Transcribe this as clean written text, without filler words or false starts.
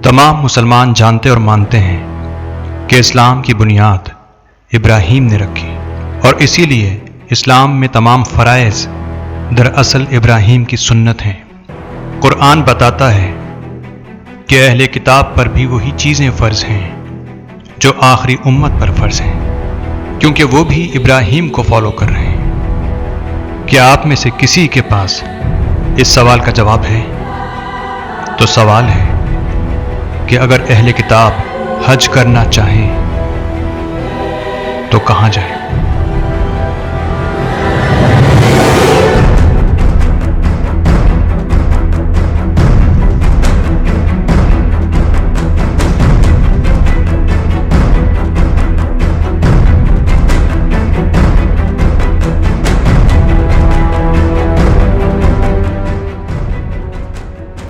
तमाम मुसलमान जानते और मानते हैं कि इस्लाम की बुनियाद इब्राहीम ने रखी और इसीलिए इस्लाम में तमाम फ़राइज़ दरअसल इब्राहीम की सुन्नत हैं। कुरान बताता है कि अहले किताब पर भी वही चीज़ें फ़र्ज़ हैं जो आखिरी उम्मत पर फ़र्ज़ हैं, क्योंकि वो भी इब्राहीम को फॉलो कर रहे हैं। क्या आप में से किसी के पास इस सवाल का जवाब है? तो सवाल है कि अगर अहले किताब हज करना चाहें तो कहाँ जाएं?